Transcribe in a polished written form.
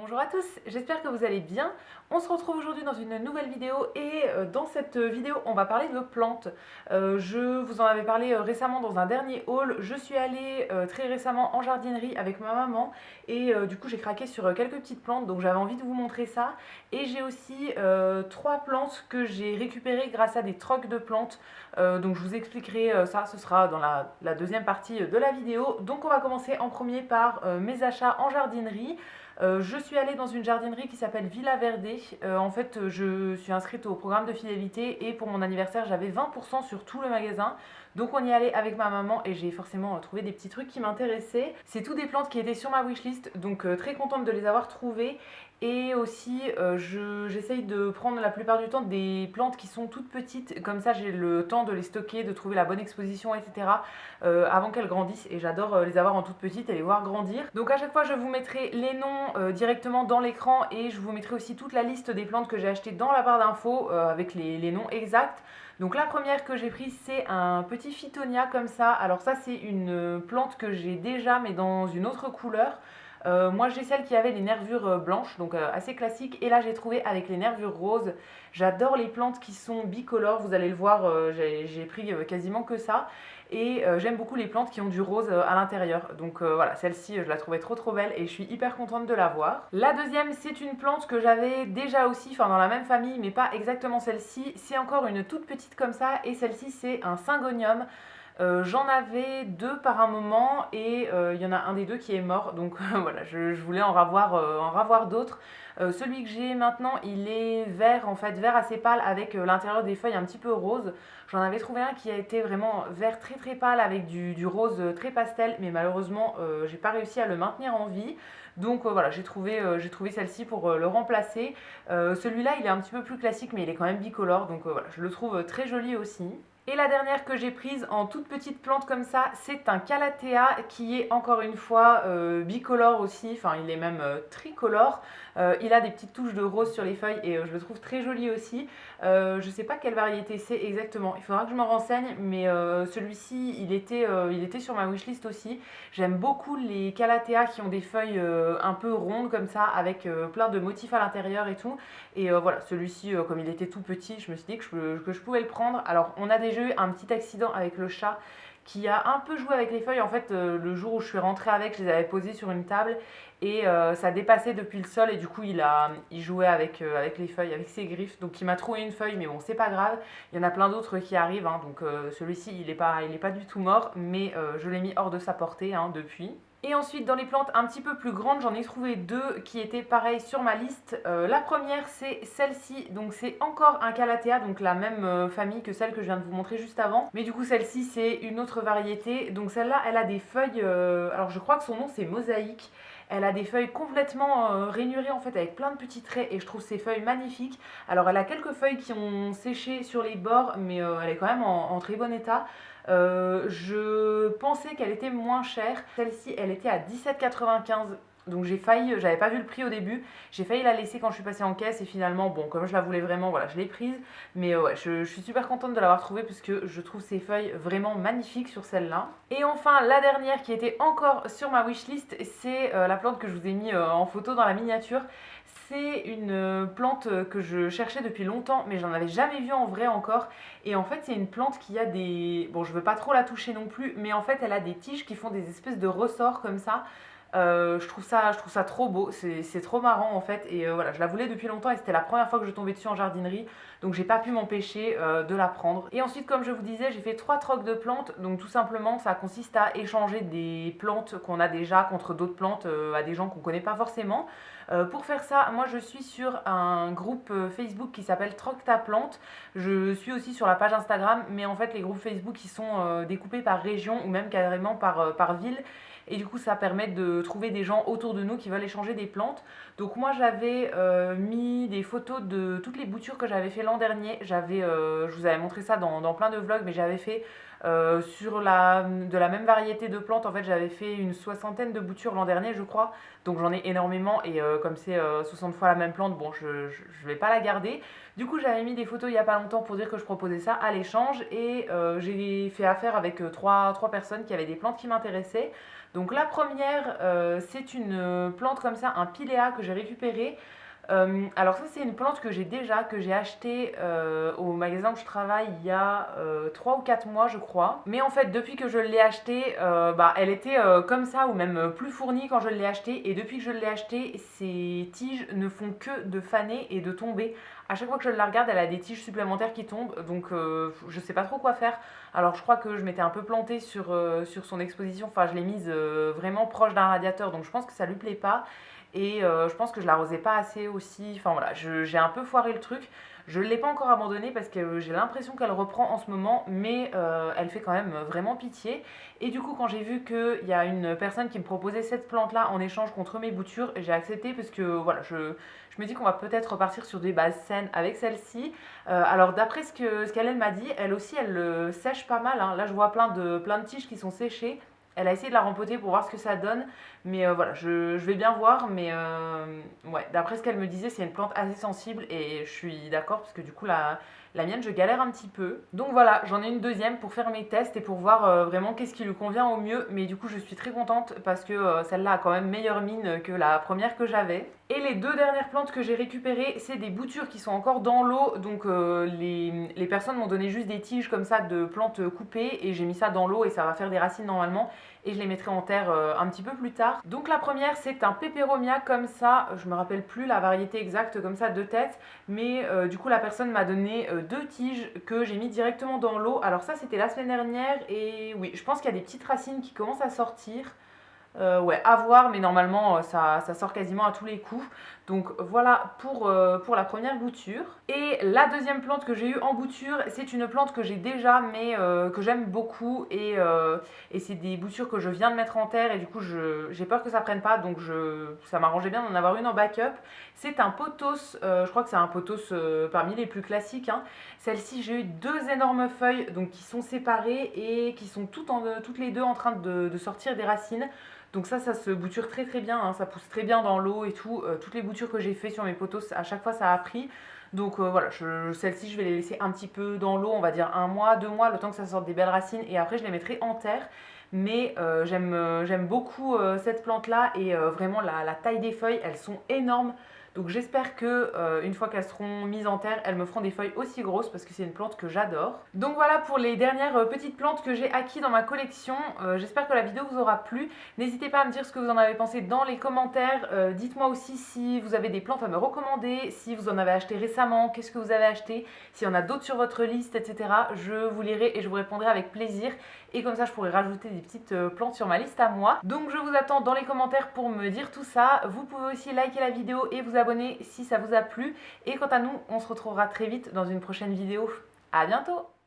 Bonjour à tous, j'espère que vous allez bien. On se retrouve aujourd'hui dans une nouvelle vidéo et dans cette vidéo on va parler de plantes. Je vous en avais parlé récemment dans un dernier haul. Je suis allée très récemment en jardinerie avec ma maman et du coup j'ai craqué sur quelques petites plantes, donc j'avais envie de vous montrer ça. Et j'ai aussi trois plantes que j'ai récupérées grâce à des trocs de plantes. Donc je vous expliquerai ça, ce sera dans la deuxième partie de la vidéo. Donc on va commencer en premier par mes achats en jardinerie. Je suis allée dans une jardinerie qui s'appelle Villa Verde. En fait, je suis inscrite au programme de fidélité et pour mon anniversaire, j'avais 20% sur tout le magasin. Donc on y allait avec ma maman et j'ai forcément trouvé des petits trucs qui m'intéressaient. C'est tout des plantes qui étaient sur ma wishlist, donc très contente de les avoir trouvées. Et aussi, j'essaye de prendre la plupart du temps des plantes qui sont toutes petites, comme ça j'ai le temps de les stocker, de trouver la bonne exposition, etc. Avant qu'elles grandissent. Et j'adore les avoir en toutes petites et les voir grandir. Donc à chaque fois, je vous mettrai les noms directement dans l'écran et je vous mettrai aussi toute la liste des plantes que j'ai achetées dans la barre d'infos avec les noms exacts. Donc la première que j'ai prise, c'est un petit Phytonia comme ça. Alors ça, c'est une plante que j'ai déjà mais dans une autre couleur. Moi j'ai celle qui avait les nervures blanches, donc assez classique, et là j'ai trouvé avec les nervures roses. J'adore les plantes qui sont bicolores, vous allez le voir, j'ai pris quasiment que ça. Et j'aime beaucoup les plantes qui ont du rose à l'intérieur. Donc voilà, celle-ci je la trouvais trop belle et je suis hyper contente de l'avoir. La deuxième, c'est une plante que j'avais déjà aussi, enfin dans la même famille, mais pas exactement celle-ci. C'est encore une toute petite comme ça, et celle-ci c'est un syngonium. J'en avais deux par un moment et il y en a un des deux qui est mort, donc voilà, je voulais en ravoir d'autres. Celui que j'ai maintenant, il est vert, en fait, vert assez pâle avec l'intérieur des feuilles un petit peu rose. J'en avais trouvé un qui a été vraiment vert très pâle avec du rose très pastel, mais malheureusement j'ai pas réussi à le maintenir en vie. Donc voilà, j'ai trouvé celle-ci pour le remplacer. Celui-là, il est un petit peu plus classique, mais il est quand même bicolore, donc voilà, je le trouve très joli aussi. Et la dernière que j'ai prise en toute petite plante comme ça, c'est un Calathea qui est encore une fois bicolore aussi, enfin il est même tricolore. Il a des petites touches de rose sur les feuilles et je le trouve très joli aussi. Je ne sais pas quelle variété c'est exactement, il faudra que je me renseigne, mais celui-ci il était sur ma wishlist aussi. J'aime beaucoup les Calathea qui ont des feuilles un peu rondes comme ça, avec plein de motifs à l'intérieur et tout. Et voilà, celui-ci, comme il était tout petit, je me suis dit que je pouvais le prendre. Alors on a déjà eu un petit accident avec le chat qui a un peu joué avec les feuilles. En fait, le jour où je suis rentrée avec, je les avais posées sur une table et ça dépassait depuis le sol et du coup il jouait avec les feuilles, avec ses griffes. Donc il m'a trouvé une feuille, mais bon, c'est pas grave. Il y en a plein d'autres qui arrivent, hein, donc celui-ci il est pas du tout mort, mais je l'ai mis hors de sa portée hein, depuis. Et ensuite, dans les plantes un petit peu plus grandes, j'en ai trouvé deux qui étaient pareilles sur ma liste. La première, c'est celle-ci. Donc, c'est encore un Calathea, donc la même famille que celle que je viens de vous montrer juste avant. Mais du coup, celle-ci, c'est une autre variété. Donc, celle-là, elle a des feuilles. Alors, je crois que son nom, c'est Mosaïque. Elle a des feuilles complètement rainurées en fait avec plein de petits traits et je trouve ces feuilles magnifiques. Alors elle a quelques feuilles qui ont séché sur les bords mais elle est quand même en très bon état. Je pensais qu'elle était moins chère. Celle-ci, elle était à 17,95 €. Donc j'avais pas vu le prix au début, j'ai failli la laisser quand je suis passée en caisse et finalement, bon, comme je la voulais vraiment, voilà, je l'ai prise. Mais ouais, je suis super contente de l'avoir trouvée puisque je trouve ces feuilles vraiment magnifiques sur celle-là. Et enfin, la dernière qui était encore sur ma wishlist, c'est la plante que je vous ai mis en photo dans la miniature. C'est une plante que je cherchais depuis longtemps, mais j'en avais jamais vu en vrai encore. Et en fait, c'est une plante qui a des... Bon, je veux pas trop la toucher non plus, mais en fait, elle a des tiges qui font des espèces de ressorts comme ça. Je trouve ça trop beau, c'est trop marrant en fait. Et voilà, je la voulais depuis longtemps et c'était la première fois que je tombais dessus en jardinerie. Donc j'ai pas pu m'empêcher de la prendre. Et ensuite, comme je vous disais, j'ai fait 3 trocs de plantes. Donc tout simplement, ça consiste à échanger des plantes qu'on a déjà contre d'autres plantes à des gens qu'on connaît pas forcément. Pour faire ça, moi je suis sur un groupe Facebook qui s'appelle Troc ta plante. Je suis aussi sur la page Instagram, mais en fait les groupes Facebook ils sont découpés par région ou même carrément par ville. Et du coup ça permet de trouver des gens autour de nous qui veulent échanger des plantes. Donc moi j'avais mis des photos de toutes les boutures que j'avais fait l'an dernier. Je vous avais montré ça dans plein de vlogs, mais j'avais fait De la même variété de plantes, en fait, j'avais fait une soixantaine de boutures l'an dernier, je crois. Donc j'en ai énormément et comme c'est 60 fois la même plante, bon, je vais pas la garder. Du coup, j'avais mis des photos il y a pas longtemps pour dire que je proposais ça à l'échange et j'ai fait affaire avec trois personnes qui avaient des plantes qui m'intéressaient. Donc la première, c'est une plante comme ça, un pilea que j'ai récupéré. Alors ça c'est une plante que j'ai déjà, que j'ai achetée au magasin où je travaille il y a 3 ou 4 mois je crois. Mais en fait depuis que je l'ai achetée, elle était comme ça ou même plus fournie quand je l'ai achetée. Et depuis que je l'ai achetée, ses tiges ne font que de faner et de tomber. À chaque fois que je la regarde, elle a des tiges supplémentaires qui tombent. Donc je sais pas trop quoi faire. Alors je crois que je m'étais un peu plantée sur son exposition. Enfin je l'ai mise vraiment proche d'un radiateur. Donc je pense que ça lui plaît pas. Et je pense que je l'arrosais pas assez aussi. Enfin voilà, j'ai un peu foiré le truc. Je ne l'ai pas encore abandonnée parce que j'ai l'impression qu'elle reprend en ce moment, mais elle fait quand même vraiment pitié. Et du coup, quand j'ai vu qu'il y a une personne qui me proposait cette plante-là en échange contre mes boutures, j'ai accepté parce que voilà, je me dis qu'on va peut-être repartir sur des bases saines avec celle-ci. Alors d'après ce qu'elle m'a dit, elle aussi, elle sèche pas mal, hein. Là, je vois plein de tiges qui sont séchées. Elle a essayé de la rempoter pour voir ce que ça donne. Mais voilà, je vais bien voir. Mais ouais, d'après ce qu'elle me disait, c'est une plante assez sensible. Et je suis d'accord parce que du coup, la mienne, je galère un petit peu. Donc voilà, j'en ai une deuxième pour faire mes tests et pour voir vraiment qu'est-ce qui lui convient au mieux. Mais du coup, je suis très contente parce que celle-là a quand même meilleure mine que la première que j'avais. Et les deux dernières plantes que j'ai récupérées, c'est des boutures qui sont encore dans l'eau. Donc les personnes m'ont donné juste des tiges comme ça de plantes coupées et j'ai mis ça dans l'eau et ça va faire des racines normalement. Et je les mettrai en terre un petit peu plus tard. Donc la première, c'est un peperomia comme ça. Je me rappelle plus la variété exacte comme ça de tête. Mais du coup, la personne m'a donné deux tiges que j'ai mis directement dans l'eau. Alors ça, c'était la semaine dernière. Et oui, je pense qu'il y a des petites racines qui commencent à sortir. Ouais, à voir, mais normalement ça sort quasiment à tous les coups. Donc voilà pour la première bouture. Et la deuxième plante que j'ai eue en bouture, c'est une plante que j'ai déjà, mais que j'aime beaucoup. Et c'est des boutures que je viens de mettre en terre. Et du coup, j'ai peur que ça prenne pas. Donc ça m'arrangeait bien d'en avoir une en backup. C'est un pothos, je crois que c'est un pothos parmi les plus classiques, hein. Celle-ci, j'ai eu deux énormes feuilles donc, qui sont séparées et qui sont toutes les deux en train de sortir des racines. Donc ça se bouture très très bien, hein, ça pousse très bien dans l'eau et tout. Toutes les boutures que j'ai fait sur mes poteaux, à chaque fois ça a pris. Donc voilà, celles-ci je vais les laisser un petit peu dans l'eau, on va dire 1 mois, 2 mois, le temps que ça sorte des belles racines. Et après je les mettrai en terre. Mais j'aime beaucoup cette plante-là et vraiment la taille des feuilles, elles sont énormes. Donc j'espère que une fois qu'elles seront mises en terre, elles me feront des feuilles aussi grosses parce que c'est une plante que j'adore. Donc voilà pour les dernières petites plantes que j'ai acquises dans ma collection. J'espère que la vidéo vous aura plu. N'hésitez pas à me dire ce que vous en avez pensé dans les commentaires. Dites-moi aussi si vous avez des plantes à me recommander, si vous en avez acheté récemment, qu'est-ce que vous avez acheté, s'il y en a d'autres sur votre liste, etc. Je vous lirai et je vous répondrai avec plaisir. Et comme ça, je pourrai rajouter des petites plantes sur ma liste à moi. Donc je vous attends dans les commentaires pour me dire tout ça. Vous pouvez aussi liker la vidéo et vous abonner si ça vous a plu. Et quant à nous, on se retrouvera très vite dans une prochaine vidéo. À bientôt!